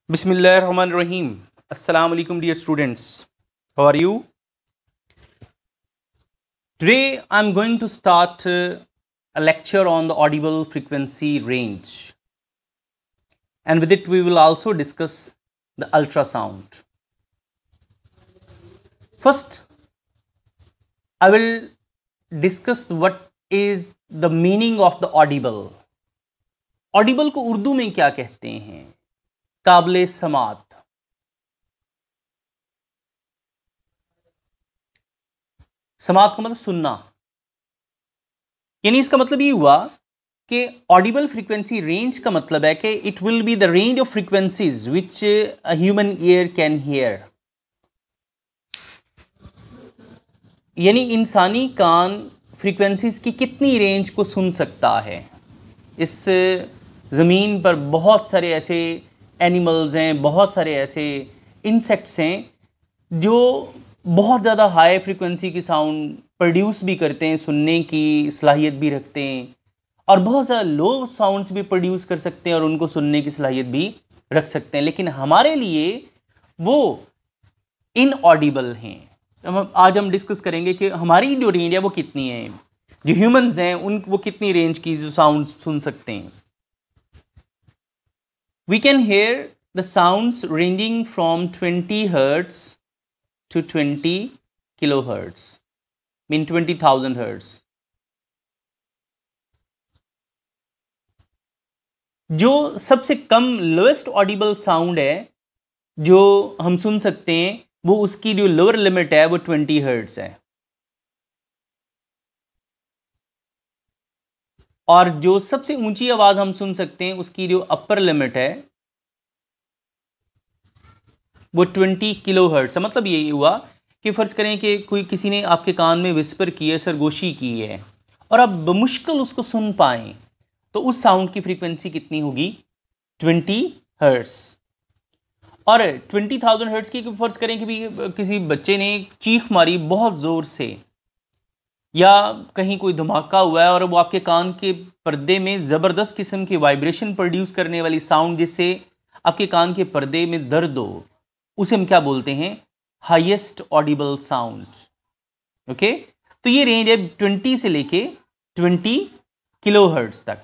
Bismillahirrahmanirrahim. Assalamu alaikum dear students. How are you? Today I'm going to start a lecture on the audible frequency range. And with it we will also discuss the ultrasound. First, I will discuss what is the meaning of the audible. Audible को उर्दू में क्या कहते हैं? काबिले समात। समात का मतलब सुनना, यानी इसका मतलब ये हुआ कि ऑडिबल फ्रीक्वेंसी रेंज का मतलब है कि it will be the range of frequencies which a human ear can hear, यानी इंसानी कान फ्रीक्वेंसीज की कितनी रेंज को सुन सकता है। इस ज़मीन पर बहुत सारे ऐसे एनिमल्स हैं, बहुत सारे ऐसे इंसेक्ट्स हैं जो बहुत ज़्यादा हाई फ्रीक्वेंसी की साउंड प्रोड्यूस भी करते हैं, सुनने की सलाहियत भी रखते हैं, और बहुत ज़्यादा लो साउंड्स भी प्रोड्यूस कर सकते हैं और उनको सुनने की सलाहियत भी रख सकते हैं, लेकिन हमारे लिए वो इनऑडिबल हैं। आज हम डिस्कस करेंगे कि हमारी जो रेंज है वो कितनी है, जो ह्यूमंस हैं वो कितनी रेंज की जो साउंड सुन सकते हैं। We can hear the sounds ranging from 20 hertz to 20 kilohertz, mean 20,000 hertz. जो सबसे कम लोएस्ट ऑडिबल साउंड है जो हम सुन सकते हैं, वो उसकी जो लोअर लिमिट है वो 20 हर्ट्ज है, और जो सबसे ऊंची आवाज हम सुन सकते हैं उसकी जो अपर लिमिट है वो 20 किलो हर्ट्ज है। मतलब ये हुआ कि फर्ज करें कि कोई किसी ने आपके कान में विस्पर की है, सरगोशी की है, और आप बमुश्किल उसको सुन पाएं, तो उस साउंड की फ्रीक्वेंसी कितनी होगी? 20 हर्ट्ज। और 20,000 हर्ट्ज की फर्ज करें कि भी किसी बच्चे ने चीख मारी बहुत जोर से, या कहीं कोई धमाका हुआ है और वो आपके कान के पर्दे में ज़बरदस्त किस्म की वाइब्रेशन प्रोड्यूस करने वाली साउंड, जिससे आपके कान के पर्दे में दर्द हो, उसे हम क्या बोलते हैं? Highest Audible sound. ओके, तो ये रेंज है 20 से लेके 20 किलो हर्ट्ज तक।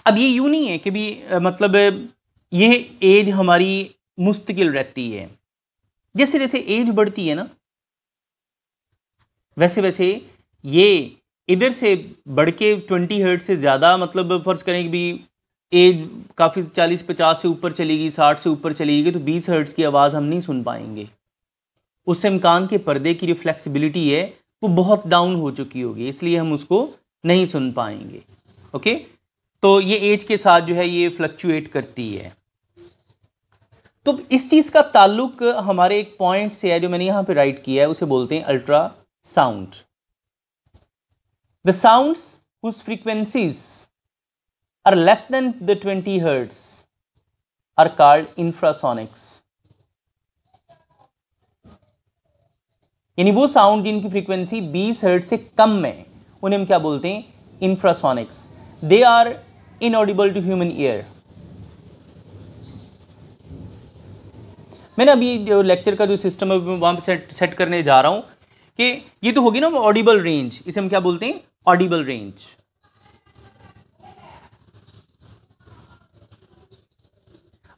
अब ये यूं नहीं है कि भी मतलब ये एज हमारी मुस्तकिल रहती है, जैसे जैसे एज बढ़ती है ना, वैसे वैसे ये इधर से बढ़ के 20 हर्ट्ज से ज़्यादा, मतलब फर्ज करें कि भी एज काफ़ी 40-50 से ऊपर चलेगी, 60 से ऊपर चलेगी, तो 20 हर्ट्ज की आवाज़ हम नहीं सुन पाएंगे। उससे हम कान के पर्दे की जो फ्लेक्सिबिलिटी है वो बहुत डाउन हो चुकी होगी, इसलिए हम उसको नहीं सुन पाएंगे। ओके, तो ये एज के साथ जो है ये फ्लक्चुएट करती है। तो इस चीज़ का ताल्लुक हमारे एक पॉइंट से है जो मैंने यहाँ पे राइट किया है, उसे बोलते हैं ultrasound. The sounds whose frequencies are less than the 20 hertz are called infrasonics, यानी वो साउंड जिनकी फ्रीक्वेंसी 20 हर्ट्ज से कम है उन्हें हम क्या बोलते हैं? Infrasonics. They are inaudible to human ear. मैंने अभी जो लेक्चर का जो सिस्टम है वहां पे सेट करने जा रहा हूं कि ये तो होगी ना ऑडिबल रेंज, इसे हम क्या बोलते हैं? Audible range.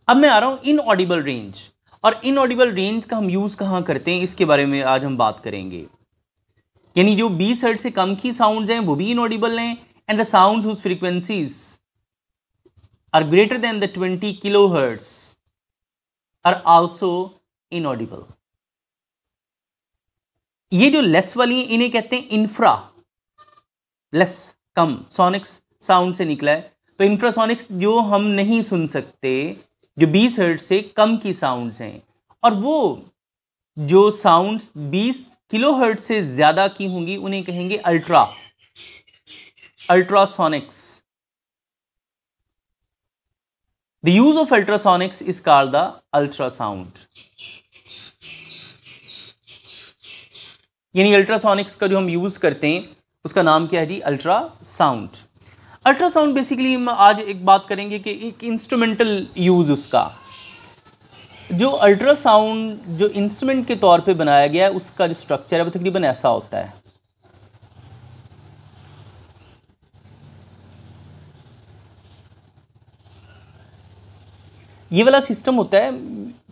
अब मैं आ रहा हूं इनऑडिबल रेंज, और इनऑडिबल रेंज का हम यूज कहां करते हैं इसके बारे में आज हम बात करेंगे। यानी जो 20 हर्ट्ज से कम की साउंड्स हैं वो भी इनऑडिबल हैं, and the sounds whose frequencies are greater than the 20 kilohertz are also inaudible. ये जो लेस वाली हैं इन्हें कहते हैं इंफ्रा, लेस कम, सोनिक्स साउंड से निकला है, तो इंफ्रासोनिक्स जो हम नहीं सुन सकते, जो 20 हर्ट्ज से कम की साउंड्स हैं, और वो जो साउंड्स 20 किलो हर्ट्ज से ज्यादा की होंगी उन्हें कहेंगे ultrasonics. The use of ultrasonics is called the ultrasound. यानी अल्ट्रासोनिक्स का जो हम यूज करते हैं उसका नाम क्या है जी? अल्ट्रासाउंड। अल्ट्रासाउंड बेसिकली हम आज एक बात करेंगे कि एक इंस्ट्रूमेंटल यूज उसका, जो अल्ट्रासाउंड जो इंस्ट्रूमेंट के तौर पे बनाया गया है उसका जो स्ट्रक्चर है वो तकरीबन ऐसा होता है। ये वाला सिस्टम होता है,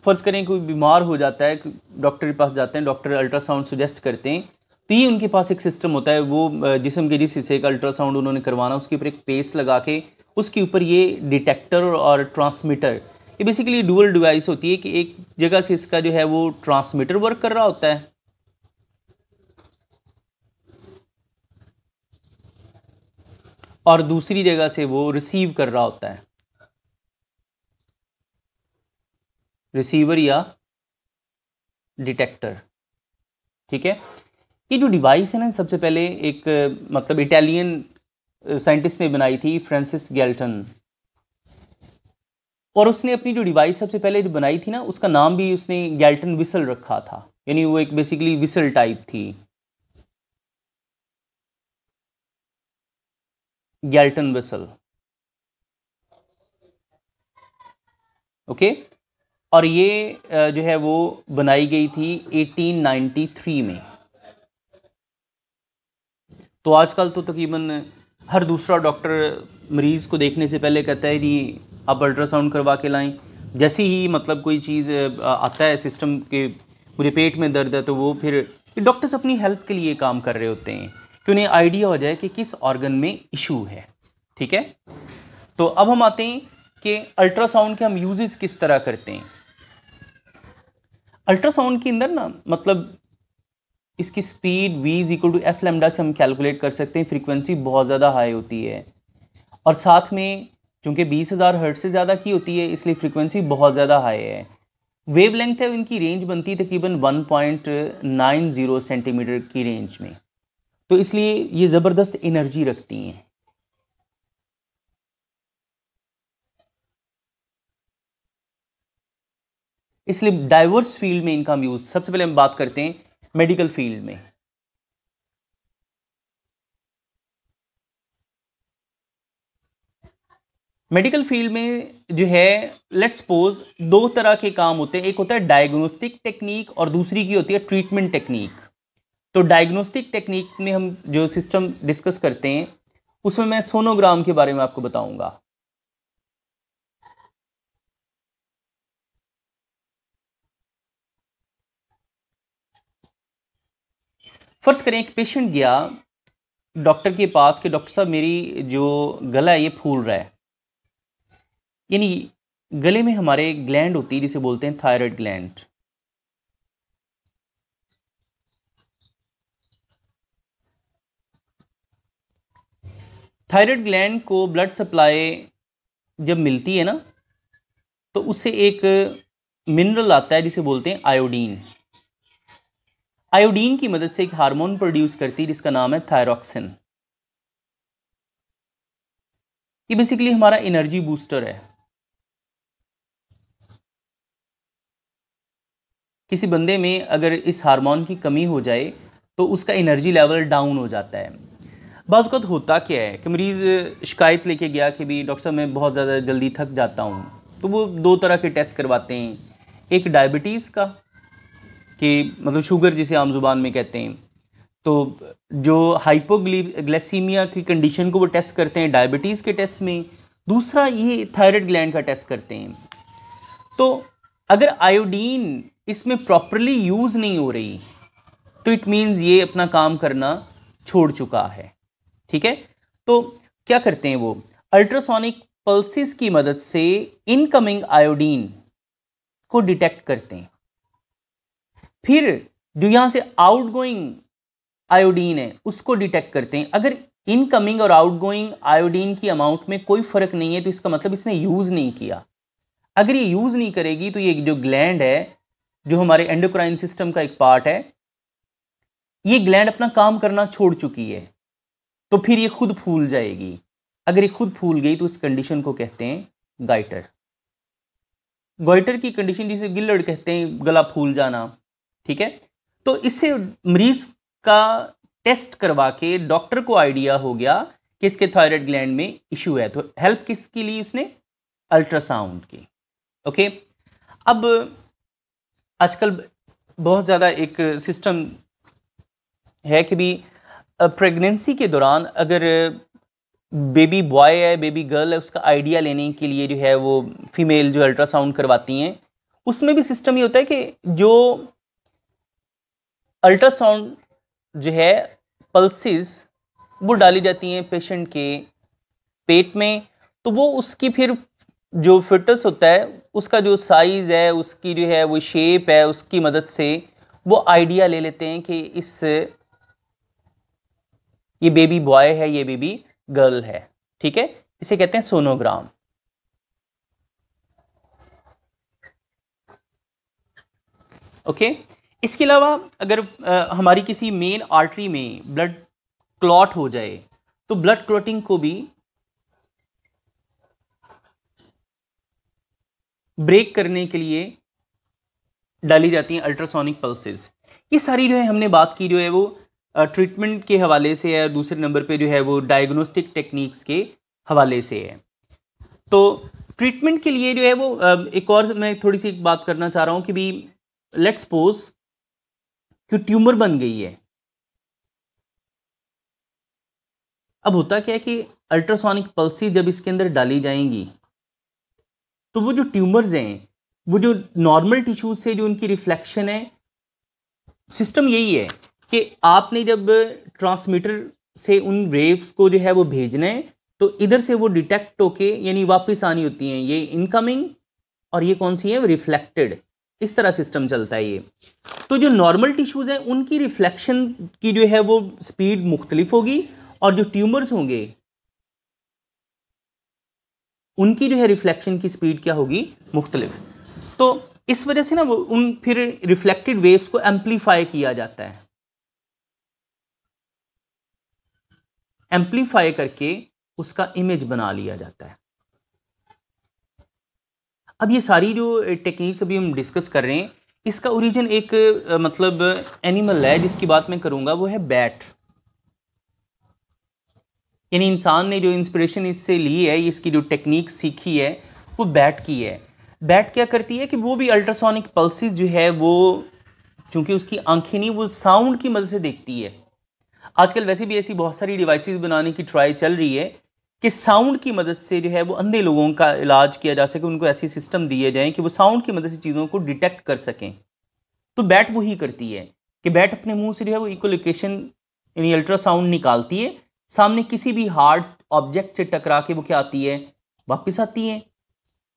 फर्ज करें कोई बीमार हो जाता है, डॉक्टर के पास जाते हैं, डॉक्टर अल्ट्रासाउंड सजेस्ट करते हैं, तो ये उनके पास एक सिस्टम होता है, वो जिस्म के जिस हिस्से का अल्ट्रासाउंड उन्होंने करवाना उसके ऊपर एक पेस्ट लगा के उसके ऊपर ये डिटेक्टर और ट्रांसमीटर, ये बेसिकली डुअल डिवाइस होती है कि एक जगह से इसका जो है वो ट्रांसमीटर वर्क कर रहा होता है और दूसरी जगह से वो रिसीव कर रहा होता है, रिसीवर या डिटेक्टर। ठीक है, ये जो डिवाइस है ना सबसे पहले एक मतलब इटालियन साइंटिस्ट ने बनाई थी, फ्रांसिस गैल्टन, और उसने अपनी जो डिवाइस सबसे पहले जो बनाई थी ना उसका नाम भी उसने गैल्टन विसल रखा था, यानी वो एक बेसिकली विसल टाइप थी, गैल्टन विसल। ओके, और ये जो है वो बनाई गई थी 1893 में। तो आजकल तो तकरीबन हर दूसरा डॉक्टर मरीज़ को देखने से पहले कहता है कि आप अल्ट्रासाउंड करवा के लाएं। जैसे ही मतलब कोई चीज़ आता है सिस्टम के, मुझे पेट में दर्द है, तो वो फिर डॉक्टर्स अपनी हेल्प के लिए काम कर रहे होते हैं कि उन्हें आइडिया हो जाए कि किस ऑर्गन में इशू है। ठीक है, तो अब हम आते हैं कि अल्ट्रासाउंड के हम यूजेस किस तरह करते हैं। अल्ट्रासाउंड के अंदर ना मतलब इसकी स्पीड v = f लैम्डा से हम कैलकुलेट कर सकते हैं, फ्रीक्वेंसी बहुत ज़्यादा हाई होती है और साथ में चूँकि 20,000 हर्ट्ज से ज़्यादा की होती है इसलिए फ्रीक्वेंसी बहुत ज़्यादा हाई है। वेव लेंथ है इनकी रेंज बनती है तकरीबन 1.90 सेंटीमीटर की रेंज में, तो इसलिए ये ज़बरदस्त एनर्जी रखती हैं। इसलिए डाइवर्स फील्ड में इनका हम यूज़, सबसे पहले हम बात करते हैं मेडिकल फील्ड में। मेडिकल फील्ड में जो है लेट्स सपोज दो तरह के काम होते हैं, एक होता है डायग्नोस्टिक टेक्निक और दूसरी की होती है ट्रीटमेंट टेक्निक। तो डायग्नोस्टिक टेक्निक में हम जो सिस्टम डिस्कस करते हैं उसमें मैं सोनोग्राम के बारे में आपको बताऊंगा। फर्ज करें एक पेशेंट गया डॉक्टर के पास कि डॉक्टर साहब मेरी जो गला है ये फूल रहा है, यानी गले में हमारे ग्लैंड होती है जिसे बोलते हैं थायराइड ग्लैंड। थायराइड ग्लैंड को ब्लड सप्लाई जब मिलती है ना तो उससे एक मिनरल आता है जिसे बोलते हैं आयोडीन। आयोडीन की मदद से एक हार्मोन प्रोड्यूस करती है जिसका नाम है थायरॉक्सिन। ये बेसिकली हमारा एनर्जी बूस्टर है। किसी बंदे में अगर इस हार्मोन की कमी हो जाए तो उसका एनर्जी लेवल डाउन हो जाता है। बाज़ वक़्त होता क्या है कि मरीज़ शिकायत लेके गया कि भी डॉक्टर साहब मैं बहुत ज़्यादा जल्दी थक जाता हूँ, तो वो दो तरह के टेस्ट करवाते हैं, एक डायबिटीज़ का कि मतलब शुगर जिसे आम जुबान में कहते हैं, तो जो हाइपोग्लाइसीमिया की कंडीशन को वो टेस्ट करते हैं डायबिटीज़ के टेस्ट में, दूसरा ये थायराइड ग्लैंड का टेस्ट करते हैं। तो अगर आयोडीन इसमें प्रॉपरली यूज़ नहीं हो रही तो इट मीन्स ये अपना काम करना छोड़ चुका है। ठीक है, तो क्या करते हैं वो अल्ट्रासोनिक पल्सेस की मदद से इनकमिंग आयोडीन को डिटेक्ट करते हैं, फिर जो यहां से आउटगोइंग आयोडीन है उसको डिटेक्ट करते हैं। अगर इनकमिंग और आउटगोइंग आयोडीन की अमाउंट में कोई फर्क नहीं है तो इसका मतलब इसने यूज़ नहीं किया। अगर ये यूज़ नहीं करेगी तो ये जो ग्लैंड है जो हमारे एंडोक्राइन सिस्टम का एक पार्ट है, ये ग्लैंड अपना काम करना छोड़ चुकी है, तो फिर ये खुद फूल जाएगी। अगर ये खुद फूल गई तो इस कंडीशन को कहते हैं गाइटर। गाइटर की कंडीशन जिसे गिल्लड़ कहते हैं, गला फूल जाना। ठीक है, तो इससे मरीज का टेस्ट करवा के डॉक्टर को आइडिया हो गया कि इसके थायराइड ग्लैंड में इशू है, तो हेल्प किसकी ली उसने? अल्ट्रासाउंड की। ओके, अब आजकल बहुत ज़्यादा एक सिस्टम है कि भी प्रेगनेंसी के दौरान अगर बेबी बॉय है बेबी गर्ल है उसका आइडिया लेने के लिए जो है वो फीमेल जो अल्ट्रासाउंड करवाती हैं, उसमें भी सिस्टम ये होता है कि जो अल्ट्रासाउंड जो है पल्सेस वो डाली जाती हैं पेशेंट के पेट में, तो वो उसकी फिर जो फिटस होता है उसका जो साइज़ है उसकी जो है वो शेप है उसकी मदद से वो आइडिया ले लेते हैं कि ये बेबी बॉय है ये बेबी गर्ल है। ठीक है, इसे कहते हैं सोनोग्राम। ओके, इसके अलावा अगर हमारी किसी मेन आर्टरी में ब्लड क्लॉट हो जाए तो ब्लड क्लॉटिंग को भी ब्रेक करने के लिए डाली जाती हैं अल्ट्रासोनिक पल्सेस। ये सारी जो है हमने बात की जो है वो ट्रीटमेंट के हवाले से है, दूसरे नंबर पे जो है वो डायग्नोस्टिक टेक्निक्स के हवाले से है। तो ट्रीटमेंट के लिए जो है वो एक और मैं थोड़ी सी एक बात करना चाह रहा हूँ कि भी लेट्स सपोज कि ट्यूमर बन गई है। अब होता क्या है कि अल्ट्रासोनिक पल्सेस जब इसके अंदर डाली जाएंगी तो वो जो ट्यूमर्स हैं वो जो नॉर्मल टिश्यूज से जो उनकी रिफ्लेक्शन है, सिस्टम यही है कि आपने जब ट्रांसमीटर से उन वेव्स को जो है वो भेजना है तो इधर से वो डिटेक्ट होके यानी वापस आनी होती हैं, ये इनकमिंग और ये कौन सी है रिफ्लेक्टेड। इस तरह सिस्टम चलता है ये। तो जो नॉर्मल टिश्यूज हैं उनकी रिफ्लेक्शन की जो है वो स्पीड मुख्तलिफ होगी और जो ट्यूमर्स होंगे उनकी जो है रिफ्लेक्शन की स्पीड क्या होगी, मुख्तलिफ। तो इस वजह से ना वो उन फिर रिफ्लेक्टेड वेव्स को एम्पलीफाई किया जाता है, एम्पलीफाई करके उसका इमेज बना लिया जाता है। अब ये सारी जो टेक्निक्स अभी हम डिस्कस कर रहे हैं इसका ओरिजिन एक मतलब एनिमल है जिसकी बात मैं करूंगा, वो है बैट। यानी इंसान ने जो इंस्पिरेशन इससे ली है, इसकी जो टेक्निक सीखी है वो बैट की है। बैट क्या करती है कि वो भी अल्ट्रासोनिक पल्सेस जो है वो, क्योंकि उसकी आंखें नहीं, वो साउंड की मदद से देखती है। आजकल वैसे भी ऐसी बहुत सारी डिवाइसेस बनाने की ट्राई चल रही है कि साउंड की मदद से जो है वो अंधे लोगों का इलाज किया जा सके, उनको ऐसी सिस्टम दिए जाएं कि वो साउंड की मदद से चीज़ों को डिटेक्ट कर सकें। तो बैट वही करती है कि बैट अपने मुंह से जो है वो इकोलोकेशन यानी अल्ट्रासाउंड निकालती है, सामने किसी भी हार्ड ऑब्जेक्ट से टकरा के वो क्या आती है, वापस आती है।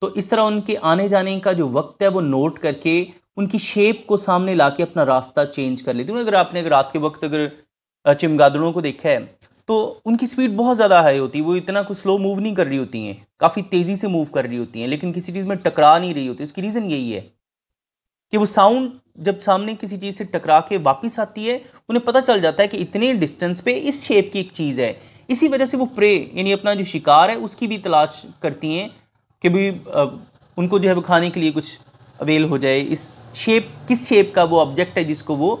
तो इस तरह उनके आने जाने का जो वक्त है वो नोट करके उनकी शेप को सामने ला के अपना रास्ता चेंज कर लेती हूँ। अगर आपने रात के वक्त अगर चमगादड़ों को देखा है तो उनकी स्पीड बहुत ज़्यादा हाई होती है, वो इतना कुछ स्लो मूव नहीं कर रही होती हैं, काफ़ी तेज़ी से मूव कर रही होती हैं, लेकिन किसी चीज़ में टकरा नहीं रही होती। इसकी रीज़न यही है कि वो साउंड जब सामने किसी चीज़ से टकरा के वापस आती है उन्हें पता चल जाता है कि इतने डिस्टेंस पे इस शेप की एक चीज़ है। इसी वजह से वो प्रे यानी अपना जो शिकार है उसकी भी तलाश करती हैं कि भी उनको जो है वो खाने के लिए कुछ अवेल हो जाए, इस शेप किस शेप का वो ऑब्जेक्ट है जिसको वो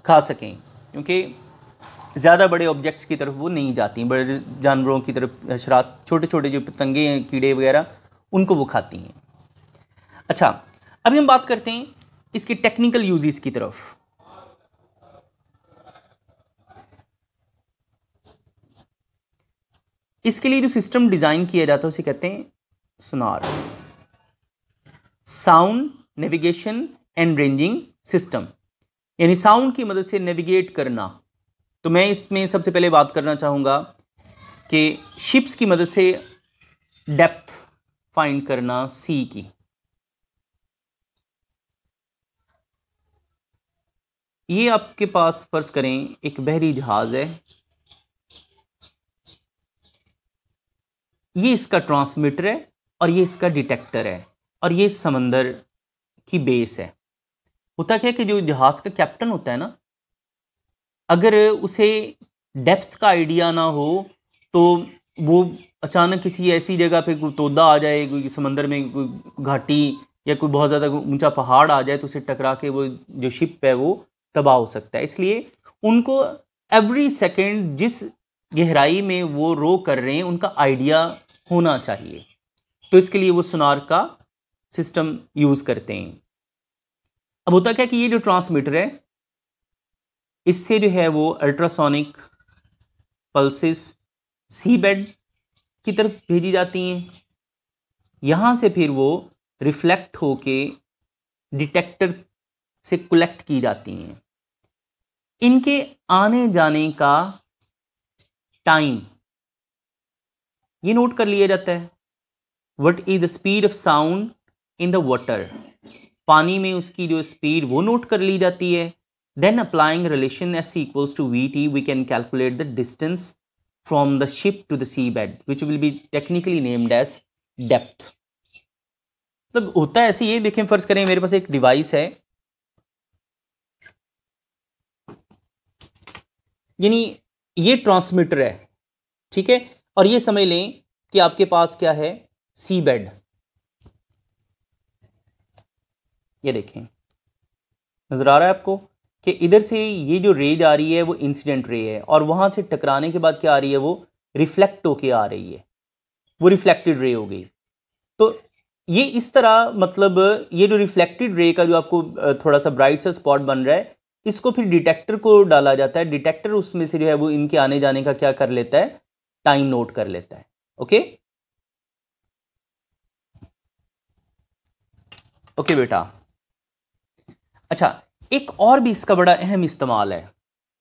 खा सकें, क्योंकि ज़्यादा बड़े ऑब्जेक्ट्स की तरफ वो नहीं जाती, बड़े जानवरों की तरफ, हशरात, छोटे छोटे जो पतंगे हैं, कीड़े वगैरह, उनको वो खाती हैं। अच्छा, अभी हम बात करते हैं इसके टेक्निकल यूजेस की तरफ। इसके लिए जो सिस्टम डिज़ाइन किया जाता है उसे कहते हैं sonar, sound navigation and ranging system, यानी साउंड की मदद से नेविगेट करना। तो मैं इसमें सबसे पहले बात करना चाहूँगा कि शिप्स की मदद से डेप्थ फाइंड करना सी की। ये आपके पास फर्ज करें एक बहरी जहाज़ है, ये इसका ट्रांसमीटर है और ये इसका डिटेक्टर है और ये समंदर की बेस है। होता क्या है कि जो जहाज़ का कैप्टन होता है ना, अगर उसे डेप्थ का आइडिया ना हो तो वो अचानक किसी ऐसी जगह पे कोई तोदा आ जाए, कोई समंदर में कोई घाटी या कोई बहुत ज़्यादा ऊंचा पहाड़ आ जाए तो उसे टकरा के वो जो शिप है वो तबाह हो सकता है। इसलिए उनको एवरी सेकेंड जिस गहराई में वो रो कर रहे हैं उनका आइडिया होना चाहिए, तो इसके लिए वो सोनार का सिस्टम यूज़ करते हैं। अब होता क्या कि ये जो ट्रांसमीटर है इससे जो है वो अल्ट्रासोनिक पल्सेस सी बेड की तरफ भेजी जाती हैं, यहां से फिर वो रिफ्लेक्ट होके डिटेक्टर से कलेक्ट की जाती हैं। इनके आने जाने का टाइम ये नोट कर लिया जाता है। What is the speed of sound in the water, पानी में उसकी जो स्पीड वो नोट कर ली जाती है। Then applying relation s equals to v t we can calculate the distance from the ship to the sea bed which will be technically named as depth. मतलब होता है ऐसे, ये देखें, फर्ज करें मेरे पास एक डिवाइस है, यानी ये ट्रांसमीटर है, ठीक है, और ये समझ लें कि आपके पास क्या है, सी बेड। ये देखें, नजर आ रहा है आपको कि इधर से ये जो रे आ रही है वो इंसिडेंट रे है, और वहां से टकराने के बाद क्या आ रही है, वो रिफ्लेक्ट होके आ रही है, वो रिफ्लेक्टेड रे हो गई। तो ये इस तरह, मतलब ये जो रिफ्लेक्टेड रे का जो आपको थोड़ा सा ब्राइट सा स्पॉट बन रहा है, इसको फिर डिटेक्टर को डाला जाता है। डिटेक्टर उसमें से जो है वो इनके आने जाने का क्या कर लेता है, टाइम नोट कर लेता है। ओके ओके बेटा। अच्छा, एक और भी इसका बड़ा अहम इस्तेमाल है,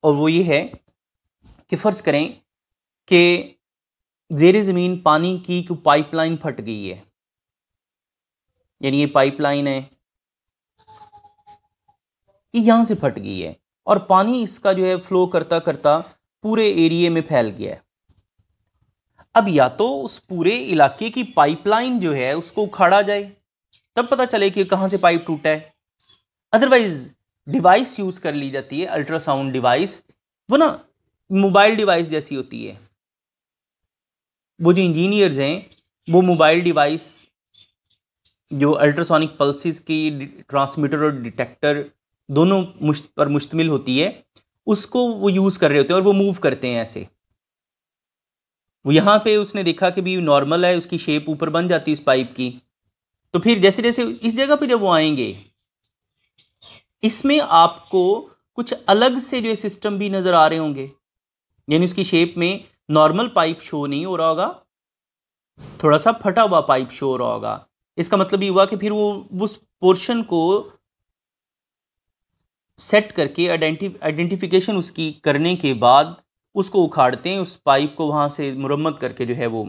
और वो ये है कि फर्ज करें कि ज़ेरे ज़मीन पानी की पाइपलाइन फट गई है, यानी ये पाइपलाइन है, ये यहां से फट गई है और पानी इसका जो है फ्लो करता करता पूरे एरिया में फैल गया है। अब या तो उस पूरे इलाके की पाइपलाइन जो है उसको उखाड़ा जाए, तब पता चले कि कहां से पाइप टूटा है। अदरवाइज डिवाइस यूज कर ली जाती है, अल्ट्रासाउंड डिवाइस, वो ना मोबाइल डिवाइस जैसी होती है। वो जो इंजीनियर्स हैं वो मोबाइल डिवाइस जो अल्ट्रासोनिक पल्सेस की ट्रांसमीटर और डिटेक्टर दोनों पर मुश्तमिल होती है, उसको वो यूज कर रहे होते हैं और वो मूव करते हैं ऐसे। वो यहां पे उसने देखा कि भी नॉर्मल है, उसकी शेप ऊपर बन जाती है इस पाइप की, तो फिर जैसे जैसे इस जगह पे जब वो आएंगे, इसमें आपको कुछ अलग से जो सिस्टम भी नजर आ रहे होंगे, यानी उसकी शेप में नॉर्मल पाइप शो नहीं हो रहा होगा, थोड़ा सा फटा हुआ पाइप शो हो रहा होगा। इसका मतलब ये हुआ कि फिर वो उस पोर्शन को सेट करके आइडेंटिफिकेशन उसकी करने के बाद उसको उखाड़ते हैं, उस पाइप को वहां से मुरम्मत करके जो है वो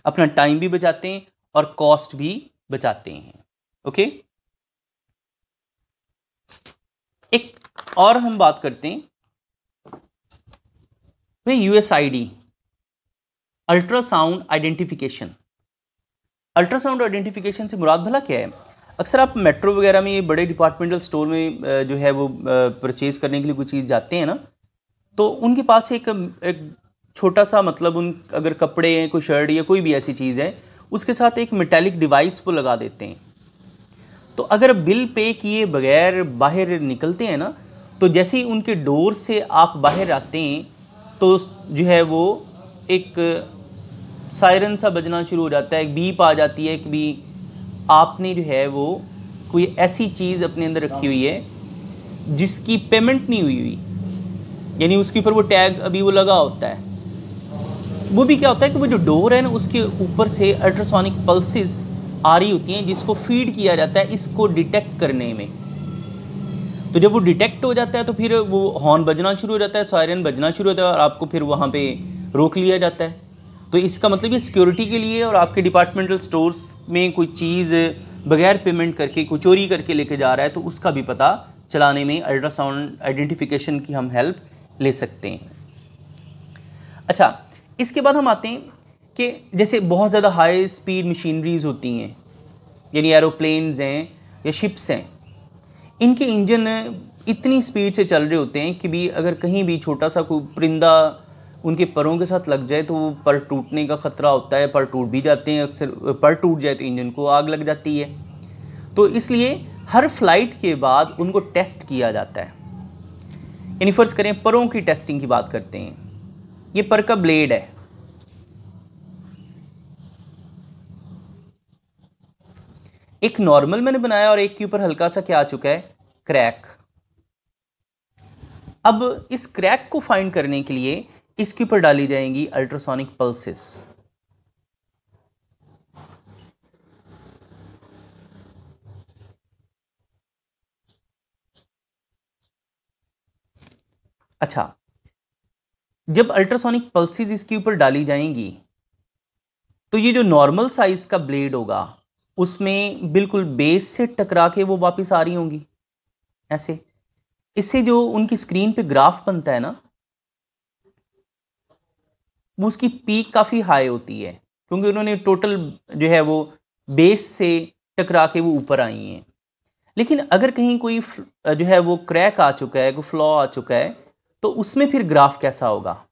अपना टाइम भी बचाते हैं और कॉस्ट भी बचाते हैं। ओके, एक और हम बात करते हैं वे यूएसआईडी, अल्ट्रासाउंड आइडेंटिफिकेशन। अल्ट्रासाउंड आइडेंटिफिकेशन से मुराद भला क्या है? अक्सर आप मेट्रो वगैरह में, बड़े डिपार्टमेंटल स्टोर में जो है वो परचेज करने के लिए कोई चीज़ जाते हैं ना, तो उनके पास एक छोटा सा, मतलब उन अगर कपड़े हैं, कोई शर्ट या कोई भी ऐसी चीज़ है, उसके साथ एक मेटालिक डिवाइस को लगा देते हैं। तो अगर बिल पे किए बगैर बाहर निकलते हैं ना, तो जैसे ही उनके डोर से आप बाहर आते हैं तो जो है वो एक सायरन सा बजना शुरू हो जाता है, एक बीप आ जाती है कि भी आपने जो है वो कोई ऐसी चीज़ अपने अंदर रखी हुई है जिसकी पेमेंट नहीं हुई, यानी उसके ऊपर वो टैग अभी वो लगा होता है। वो भी क्या होता है कि वो जो डोर है ना, उसके ऊपर से अल्ट्रासोनिक पल्सेस आ रही होती हैं जिसको फीड किया जाता है इसको डिटेक्ट करने में। तो जब वो डिटेक्ट हो जाता है तो फिर वो हॉर्न बजना शुरू हो जाता है, सायरन बजना शुरू होता है और आपको फिर वहाँ पे रोक लिया जाता है। तो इसका मतलब ये सिक्योरिटी के लिए, और आपके डिपार्टमेंटल स्टोर्स में कोई चीज़ बगैर पेमेंट करके कोई चोरी करके लेके जा रहा है तो उसका भी पता चलाने में अल्ट्रासाउंड आइडेंटिफिकेशन की हम हेल्प ले सकते हैं। अच्छा, इसके बाद हम आते हैं कि जैसे बहुत ज़्यादा हाई स्पीड मशीनरीज होती हैं, यानी एरोप्लेन्स हैं या शिप्स हैं, इनके इंजन इतनी स्पीड से चल रहे होते हैं कि भी अगर कहीं भी छोटा सा कोई परिंदा उनके परों के साथ लग जाए तो वो पर टूटने का ख़तरा होता है, पर टूट भी जाते हैं अक्सर। पर टूट जाए तो इंजन को आग लग जाती है। तो इसलिए हर फ्लाइट के बाद उनको टेस्ट किया जाता है। यानी फ़र्ज़ करें परों की टेस्टिंग की बात करते हैं, ये पर का ब्लेड है, एक नॉर्मल मैंने बनाया और एक के ऊपर हल्का सा क्या आ चुका है, क्रैक। अब इस क्रैक को फाइंड करने के लिए इसके ऊपर डाली जाएंगी अल्ट्रासोनिक पल्सेस। अच्छा, जब अल्ट्रासोनिक पल्सेस इसके ऊपर डाली जाएंगी तो ये जो नॉर्मल साइज का ब्लेड होगा उसमें बिल्कुल बेस से टकरा के वो वापस आ रही होंगी ऐसे। इससे जो उनकी स्क्रीन पे ग्राफ बनता है ना, वो उसकी पीक काफ़ी हाई होती है क्योंकि उन्होंने टोटल जो है वो बेस से टकरा के वो ऊपर आई हैं। लेकिन अगर कहीं कोई जो है वो क्रैक आ चुका है, कोई फ्लॉ आ चुका है, तो उसमें फिर ग्राफ कैसा होगा,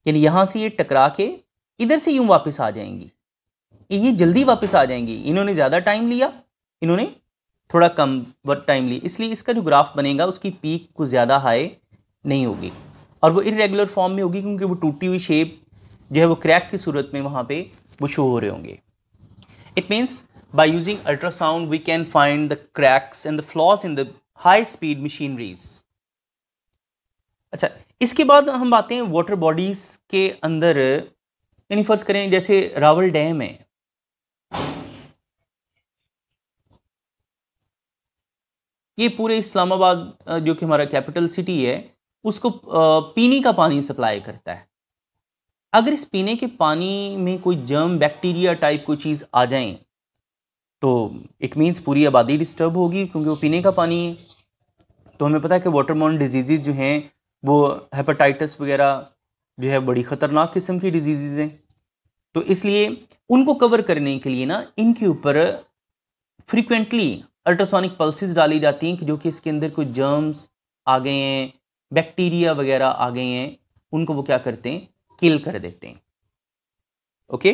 यानी यहाँ से ये टकरा के इधर से यूं वापस आ जाएंगी, ये जल्दी वापस आ जाएंगी। इन्होंने ज़्यादा टाइम लिया, इन्होंने थोड़ा कम टाइम लिया, इसलिए इसका जो ग्राफ बनेगा उसकी पीक कुछ ज़्यादा हाई नहीं होगी और वो इरेगुलर फॉर्म में होगी क्योंकि वो टूटी हुई शेप जो है वो क्रैक की सूरत में वहाँ पे वो शो हो रहे होंगे। It means by using ultrasound we can find the cracks and the flaws in the high speed machineries. अच्छा, इसके बाद हम आते हैं वाटर बॉडीज के अंदर, यानी फर्ज करें जैसे रावल डैम है, ये पूरे इस्लामाबाद जो कि हमारा कैपिटल सिटी है उसको पीने का पानी सप्लाई करता है। अगर इस पीने के पानी में कोई जर्म बैक्टीरिया टाइप कोई चीज़ आ जाए तो इट मीन्स पूरी आबादी डिस्टर्ब होगी क्योंकि वो पीने का पानी है। तो हमें पता है कि वाटरबोर्न डिजीज़ जो हैं वो हेपेटाइटिस वगैरह जो है बड़ी ख़तरनाक किस्म की डिजीज़ हैं। तो इसलिए उनको कवर करने के लिए ना इनके ऊपर फ्रीक्वेंटली अल्ट्रासोनिक पल्सेस डाली जाती हैं कि जो कि इसके अंदर कोई जर्म्स आ गए हैं, बैक्टीरिया वगैरह आ गए हैं, उनको वो क्या करते हैं, किल कर देते हैं। ओके,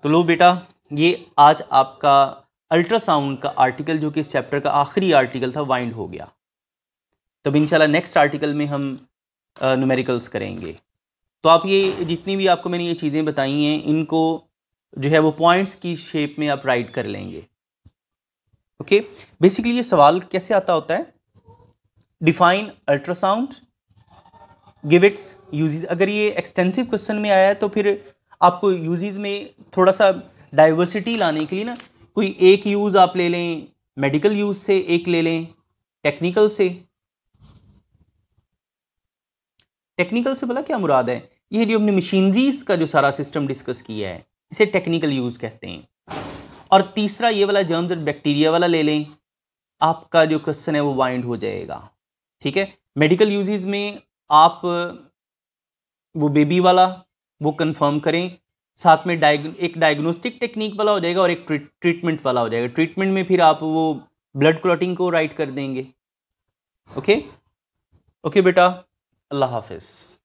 तो लो बेटा, ये आज आपका अल्ट्रासाउंड का आर्टिकल जो कि इस चैप्टर का आखिरी आर्टिकल था वाइंड हो गया। तब इंशाल्लाह नेक्स्ट आर्टिकल में हम न्यूमेरिकल्स करेंगे। तो आप ये जितनी भी आपको मैंने ये चीज़ें बताई हैं इनको जो है वो पॉइंट्स की शेप में आप राइट कर लेंगे। ओके, बेसिकली ये सवाल कैसे आता होता है, define ultrasound, give its uses. अगर ये एक्सटेंसिव क्वेश्चन में आया है तो फिर आपको यूजेस में थोड़ा सा डाइवर्सिटी लाने के लिए ना कोई एक यूज़ आप ले लें, मेडिकल यूज़ से एक ले लें, टेक्निकल से। टेक्निकल से बोला क्या मुराद है, ये जो हमने मशीनरीज का जो सारा सिस्टम डिस्कस किया है इसे टेक्निकल यूज़ कहते हैं। और तीसरा ये वाला जर्म्स एंड बैक्टीरिया वाला ले लें, आपका जो क्वेश्चन है वो वाइंड हो जाएगा। ठीक है, मेडिकल यूजेस में आप वो बेबी वाला वो कंफर्म करें, साथ में एक डायग्नोस्टिक टेक्निक वाला हो जाएगा और एक ट्रीटमेंट वाला हो जाएगा। ट्रीटमेंट में फिर आप वो ब्लड क्लॉटिंग को राइट कर देंगे। ओके ओके बेटा, अल्लाह हाफिज़।